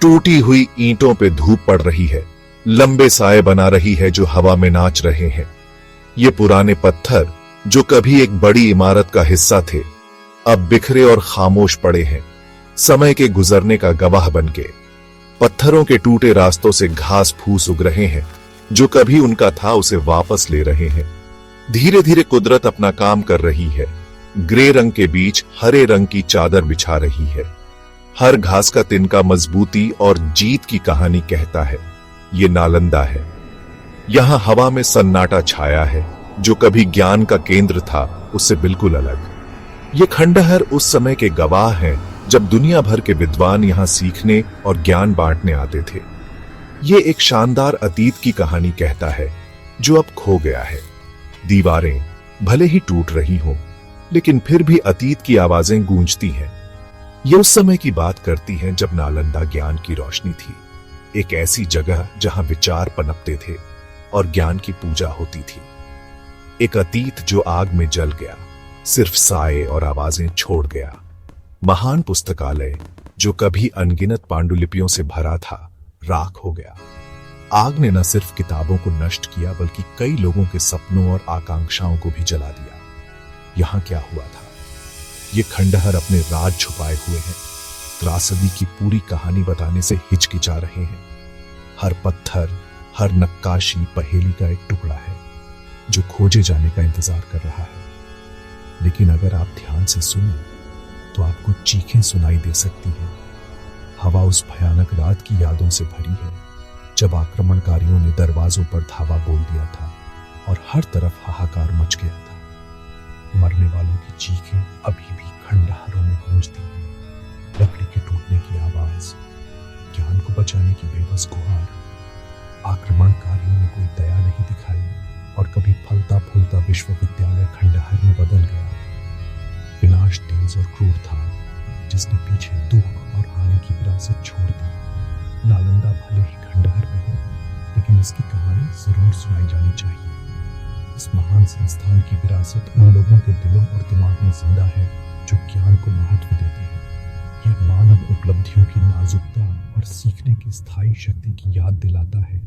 टूटी हुई ईंटों पे धूप पड़ रही है, लंबे साए बना रही है जो हवा में नाच रहे हैं। ये पुराने पत्थर जो कभी एक बड़ी इमारत का हिस्सा थे, अब बिखरे और खामोश पड़े हैं, समय के गुजरने का गवाह बनके। पत्थरों के टूटे रास्तों से घास फूस उग रहे हैं, जो कभी उनका था उसे वापस ले रहे हैं। धीरे धीरे कुदरत अपना काम कर रही है, ग्रे रंग के बीच हरे रंग की चादर बिछा रही है। हर घास का तिनका मजबूती और जीत की कहानी कहता है, ये नालंदा है। यहां हवा में सन्नाटा छाया है, जो कभी ज्ञान का केंद्र था उससे बिल्कुल अलग। ये खंडहर उस समय के गवाह हैं जब दुनिया भर के विद्वान यहां सीखने और ज्ञान बांटने आते थे। ये एक शानदार अतीत की कहानी कहता है, जो अब खो गया है। दीवारें भले ही टूट रही हों, लेकिन फिर भी अतीत की आवाजें गूंजती हैं। ये उस समय की बात करती हैं जब नालंदा ज्ञान की रोशनी थी, एक ऐसी जगह जहां विचार पनपते थे और ज्ञान की पूजा होती थी। एक अतीत जो आग में जल गया, सिर्फ साए और आवाजें छोड़ गया। महान पुस्तकालय जो कभी अनगिनत पांडुलिपियों से भरा था, राख हो गया। आग ने न सिर्फ किताबों को नष्ट किया, बल्कि कई लोगों के सपनों और आकांक्षाओं को भी जला दिया। यहां क्या हुआ था? ये खंडहर अपने राज छुपाए हुए हैं, त्रासदी की पूरी कहानी बताने से हिचकिचा रहे हैं। हर पत्थर, हर नक्काशी पहेली का एक टुकड़ा है, जो खोजे जाने का इंतजार कर रहा है। लेकिन अगर आप ध्यान से सुने तो आपको चीखें सुनाई दे सकती हैं। हवा उस भयानक रात की यादों से भरी है, जब आक्रमणकारियों ने दरवाजों पर धावा बोल दिया था और हर तरफ हाहाकार मच गया था। मरने वालों की चीखें अभी भी खंडहरों में गूंजती हैं, लकड़ी के टूटने की आवाज, ज्ञान को बचाने की बेबस गुहार। आक्रमणकारियों ने कोई दया नहीं दिखाई और कभी फलता फूलता विश्वविद्यालय खंडहर में बदल गया। विनाश तेज और क्रूर था, जिसने पीछे दुख और हानि की विरासत छोड़ दी। नालंदा भले ही खंडहर में हो, लेकिन इसकी कहानी जरूर सुनाई जानी चाहिए। इस महान संस्थान की विरासत उन लोगों के दिलों और दिमाग में जिंदा है जो ज्ञान को महत्व देते हैं। यह मानव उपलब्धियों की नाजुकता और सीखने की स्थायी शक्ति की याद दिलाता है।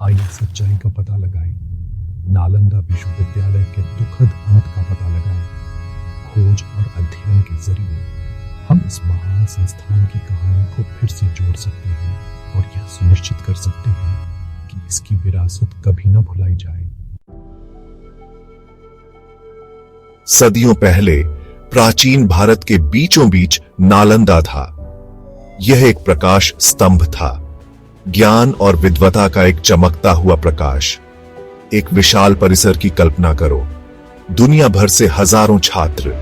आइए सच्चाई का पता लगाएं, नालंदा विश्वविद्यालय के दुखद अंत का पता लगाएं। खोज और अध्ययन के जरिए हम इस महान संस्थान की कहानी को फिर से जोड़ सकते हैं और यह सुनिश्चित कर सकते हैं कि इसकी विरासत कभी न भुलाई जाए। सदियों पहले प्राचीन भारत के बीचों बीच नालंदा था। यह एक प्रकाश स्तंभ था, ज्ञान और विद्वता का एक चमकता हुआ प्रकाश। एक विशाल परिसर की कल्पना करो, दुनिया भर से हजारों छात्र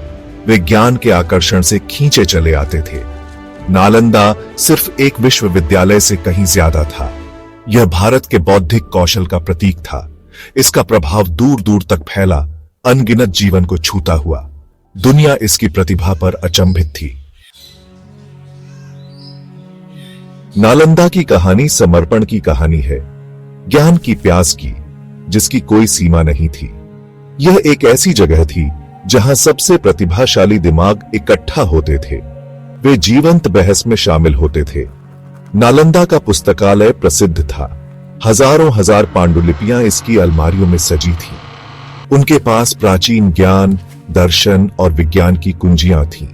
वे ज्ञान के आकर्षण से खींचे चले आते थे। नालंदा सिर्फ एक विश्वविद्यालय से कहीं ज्यादा था। यह भारत के बौद्धिक कौशल का प्रतीक था। इसका प्रभाव दूर दूर तक फैला, अनगिनत जीवन को छूता हुआ। दुनिया इसकी प्रतिभा पर अचंभित थी। नालंदा की कहानी समर्पण की कहानी है, ज्ञान की प्यास की, जिसकी कोई सीमा नहीं थी। यह एक ऐसी जगह थी जहां सबसे प्रतिभाशाली दिमाग इकट्ठा होते थे। वे जीवंत बहस में शामिल होते थे। नालंदा का पुस्तकालय प्रसिद्ध था। हजारों हजार पांडुलिपियां इसकी अलमारियों में सजी थीं। उनके पास प्राचीन ज्ञान, दर्शन और विज्ञान की कुंजियां थीं।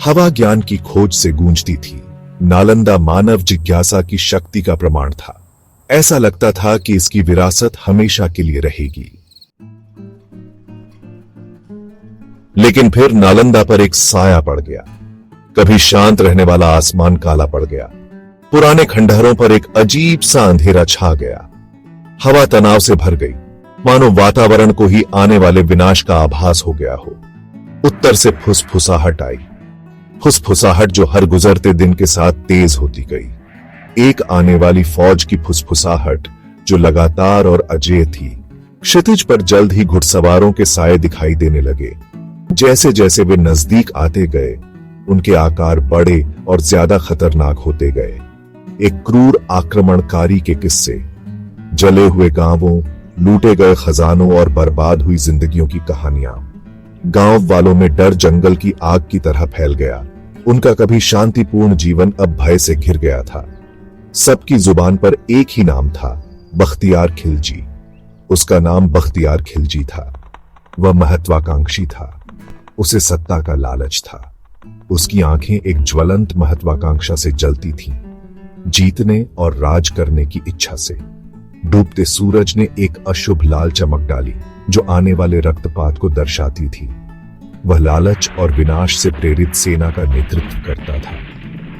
हवा ज्ञान की खोज से गूंजती थी। नालंदा मानव जिज्ञासा की शक्ति का प्रमाण था। ऐसा लगता था कि इसकी विरासत हमेशा के लिए रहेगी। लेकिन फिर नालंदा पर एक साया पड़ गया। कभी शांत रहने वाला आसमान काला पड़ गया। पुराने खंडहरों पर एक अजीब सा अंधेरा छा गया। हवा तनाव से भर गई, मानो वातावरण को ही आने वाले विनाश का आभास हो गया हो। उत्तर से फुसफुसाहट आई, फुसफुसाहट जो हर गुजरते दिन के साथ तेज होती गई। एक आने वाली फौज की फुसफुसाहट जो लगातार और अजेय थी। क्षितिज पर जल्द ही घुड़सवारों के साए दिखाई देने लगे। जैसे जैसे वे नजदीक आते गए, उनके आकार बड़े और ज्यादा खतरनाक होते गए। एक क्रूर आक्रमणकारी के किस्से, जले हुए गांवों, लूटे गए खजानों और बर्बाद हुई जिंदगियों की कहानियां। गांव वालों में डर जंगल की आग की तरह फैल गया। उनका कभी शांतिपूर्ण जीवन अब भय से घिर गया था। सबकी जुबान पर एक ही नाम था, बख्तियार खिलजी। उसका नाम बख्तियार खिलजी था। वह महत्वाकांक्षी था। उसे सत्ता का लालच था। उसकी आंखें एक ज्वलंत महत्वाकांक्षा से जलती थीं, जीतने और राज करने की इच्छा से। डूबते सूरज ने एक अशुभ लाल चमक डाली जो आने वाले रक्तपात को दर्शाती थी। वह लालच और विनाश से प्रेरित सेना का नेतृत्व करता था।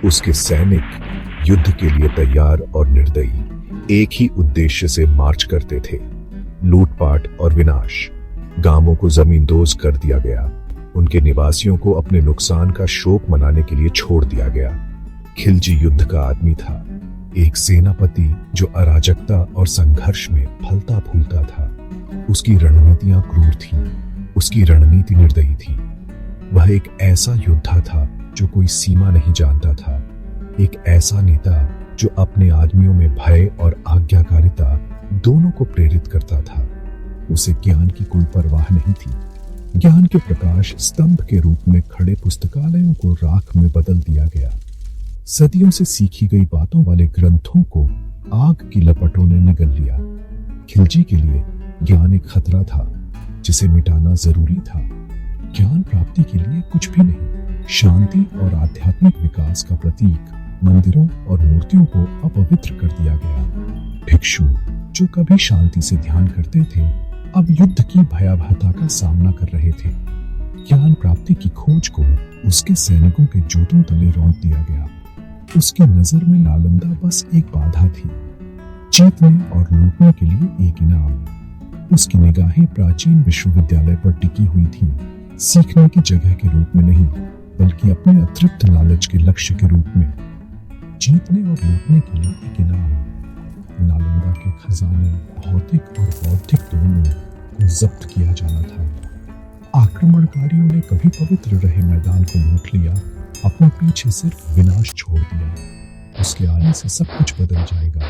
उसके सैनिक युद्ध के लिए तैयार और निर्दयी एक ही उद्देश्य से मार्च करते थे, लूटपाट और विनाश। गांवों को जमींदोज कर दिया गया। उनके निवासियों को अपने नुकसान का शोक मनाने के लिए छोड़ दिया गया। खिलजी युद्ध का आदमी था, एक सेनापति जो अराजकता और संघर्ष में फलता फूलता था। उसकी रणनीतियां क्रूर थीं, उसकी रणनीति निर्दयी थी। वह एक ऐसा योद्धा था जो कोई सीमा नहीं जानता था, एक ऐसा नेता जो अपने आदमियों में भय और आज्ञाकारिता दोनों को प्रेरित करता था। उसे ज्ञान की कोई परवाह नहीं थी। ज्ञान के प्रकाश स्तंभ के रूप में खड़े पुस्तकालयों को राख में बदल दिया गया। सदियों से सीखी गई बातों वाले ग्रंथों को आग की लपटों ने निगल लिया। खिलजी के लिए ज्ञान एक खतरा था जिसे मिटाना जरूरी था। ज्ञान प्राप्ति के लिए कुछ भी नहीं, शांति और आध्यात्मिक विकास का प्रतीक मंदिरों और मूर्तियों को अपवित्र कर दिया गया। भिक्षु जो कभी शांति से ध्यान करते थे अब युद्ध की भयावहता का सामना कर रहे थे। ज्ञान प्राप्ति की खोज को उसके सैनिकों के जूतों तले रौंद दिया गया। उसकी नजर में नालंदा बस एक बाधा थी, जीतने और लूटने के लिए एक इनाम। उसकी निगाहें प्राचीन विश्वविद्यालय पर टिकी हुई थीं, सीखने की जगह के रूप में नहीं बल्कि अपने अतृप्त लालच के लक्ष्य के रूप में। जीतने और लूटने के लिए एक इनाम। नालंदा के खजाने भौतिक और बौद्धिक दोनों को जब्त किया जाना था। आक्रमणकारियों ने कभी पवित्र रहे मैदान को लूट लिया, अपने पीछे सिर्फ विनाश छोड़ दिया। उसके आने से सब कुछ बदल जाएगा।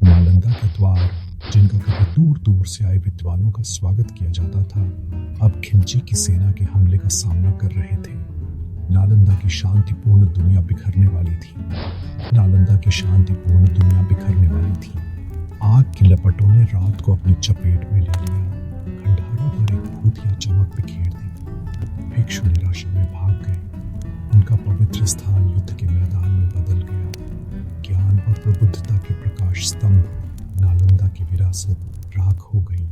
नालंदा के द्वार जिनका कभी दूर दूर से आए विद्वानों का स्वागत किया जाता था अब खिलजी की सेना के हमले का सामना कर रहे थे। नालंदा की शांतिपूर्ण दुनिया बिखरने वाली थी। नालंदा की शांतिपूर्ण दुनिया बिखरने वाली थी। आग की लपटों ने रात को अपनी चपेट में ले लिया। खंडहरों पर एक भूतिया चमक बिखेर दी। भिक्षु निराशा में भाग गए। उनका पवित्र स्थान युद्ध के मैदान में बदल गया। ज्ञान और प्रबुद्धता के प्रकाश स्तंभ नालंदा की विरासत राख हो गई।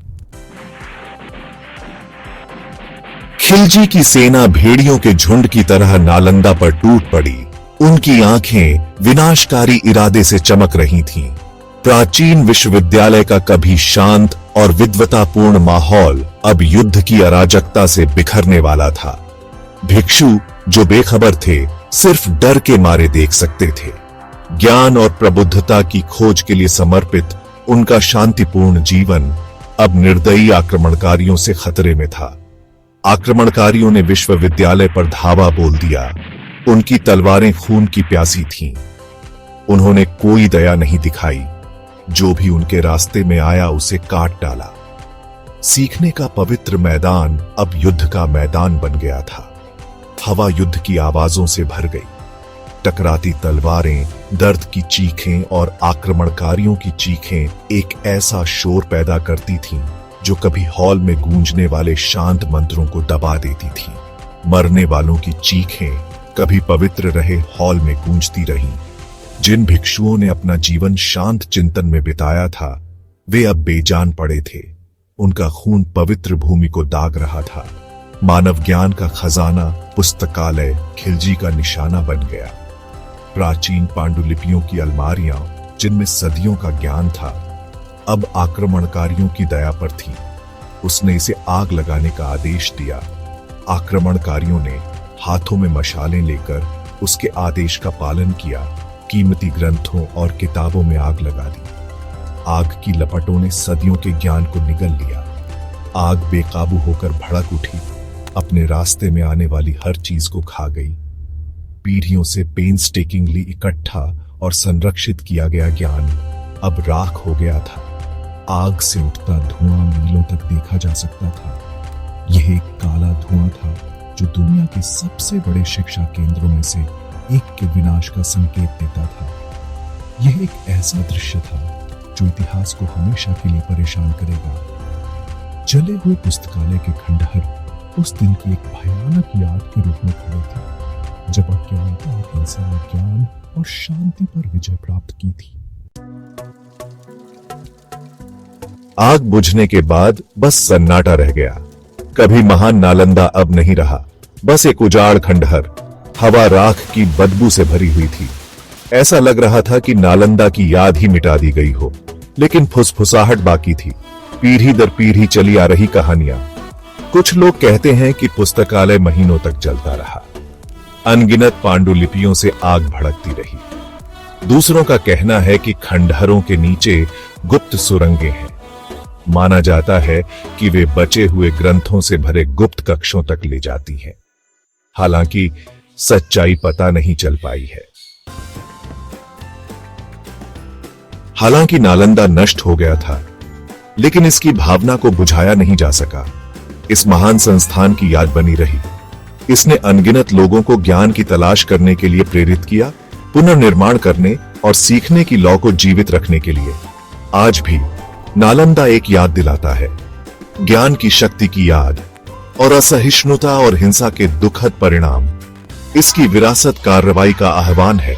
खिलजी की सेना भेड़ियों के झुंड की तरह नालंदा पर टूट पड़ी। उनकी आंखें विनाशकारी इरादे से चमक रही थीं। प्राचीन विश्वविद्यालय का कभी शांत और विद्वतापूर्ण माहौल अब युद्ध की अराजकता से बिखरने वाला था। भिक्षु जो बेखबर थे सिर्फ डर के मारे देख सकते थे। ज्ञान और प्रबुद्धता की खोज के लिए समर्पित उनका शांतिपूर्ण जीवन अब निर्दयी आक्रमणकारियों से खतरे में था। आक्रमणकारियों ने विश्वविद्यालय पर धावा बोल दिया। उनकी तलवारें खून की प्यासी थीं। उन्होंने कोई दया नहीं दिखाई। जो भी उनके रास्ते में आया उसे काट डाला। सीखने का पवित्र मैदान अब युद्ध का मैदान बन गया था। हवा युद्ध की आवाजों से भर गई। टकराती तलवारें, दर्द की चीखें और आक्रमणकारियों की चीखें एक ऐसा शोर पैदा करती थीं जो कभी हॉल में गूंजने वाले शांत मंत्रों को दबा देती थीं। मरने वालों की चीखें कभी पवित्र रहे हॉल में गूंजती रहीं। जिन भिक्षुओं ने अपना जीवन शांत चिंतन में बिताया था वे अब बेजान पड़े थे। उनका खून पवित्र भूमि को दाग रहा था। मानव ज्ञान का खजाना पुस्तकालय खिलजी का निशाना बन गया। प्राचीन पांडुलिपियों की अलमारियां जिनमें सदियों का ज्ञान था अब आक्रमणकारियों की दया पर थी। उसने इसे आग लगाने का आदेश दिया। आक्रमणकारियों ने हाथों में मशालें लेकर उसके आदेश का पालन किया। कीमती ग्रंथों और किताबों में आग लगा दी। आग की लपटों ने सदियों के ज्ञान को निगल लिया। आग बेकाबू होकर भड़क उठी, अपने रास्ते में आने वाली हर चीज को खा गई। पीढ़ियों से पेनस्टेकिंगली इकट्ठा और संरक्षित किया गया ज्ञान अब राख हो गया था। आग से उठता धुआं मीलों तक देखा जा सकता था। यह एक काला धुआं था जो दुनिया के सबसे बड़े शिक्षा केंद्रों में से एक के विनाश का संकेत देता था। यह एक ऐसा दृश्य था जो इतिहास को हमेशा के लिए परेशान करेगा। जले हुए पुस्तकालय के खंडहर उस दिन की एक भयानक याद के रूप में खड़े थे जब अज्ञानता और हिंसा ने ज्ञान और शांति पर विजय प्राप्त की थी। आग बुझने के बाद बस सन्नाटा रह गया। कभी महान नालंदा अब नहीं रहा, बस एक उजाड़ खंडहर, हवा राख की बदबू से भरी हुई थी। ऐसा लग रहा था कि नालंदा की याद ही मिटा दी गई हो, लेकिन फुसफुसाहट बाकी थी, पीढ़ी दर पीढ़ी चली आ रही कहानियां। कुछ लोग कहते हैं कि पुस्तकालय महीनों तक जलता रहा, अनगिनत पांडुलिपियों से आग भड़कती रही। दूसरों का कहना है कि खंडहरों के नीचे गुप्त सुरंगें हैं। माना जाता है कि वे बचे हुए ग्रंथों से भरे गुप्त कक्षों तक ले जाती हैं। हालांकि सच्चाई पता नहीं चल पाई है। हालांकि नालंदा नष्ट हो गया था, लेकिन इसकी भावना को बुझाया नहीं जा सका। इस महान संस्थान की याद बनी रही। इसने अनगिनत लोगों को ज्ञान की तलाश करने के लिए प्रेरित किया, पुनर्निर्माण करने और सीखने की लौ को जीवित रखने के लिए। आज भी नालंदा एक याद दिलाता है, ज्ञान की शक्ति की याद और असहिष्णुता और हिंसा के दुखद परिणाम। इसकी विरासत कार्रवाई का आह्वान है,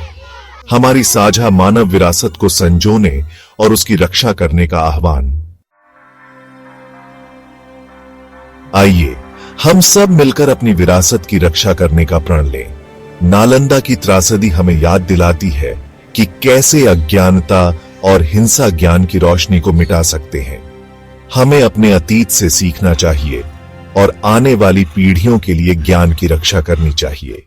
हमारी साझा मानव विरासत को संजोने और उसकी रक्षा करने का आह्वान। आइए हम सब मिलकर अपनी विरासत की रक्षा करने का प्रण लें। नालंदा की त्रासदी हमें याद दिलाती है कि कैसे अज्ञानता और हिंसा ज्ञान की रोशनी को मिटा सकते हैं। हमें अपने अतीत से सीखना चाहिए और आने वाली पीढ़ियों के लिए ज्ञान की रक्षा करनी चाहिए।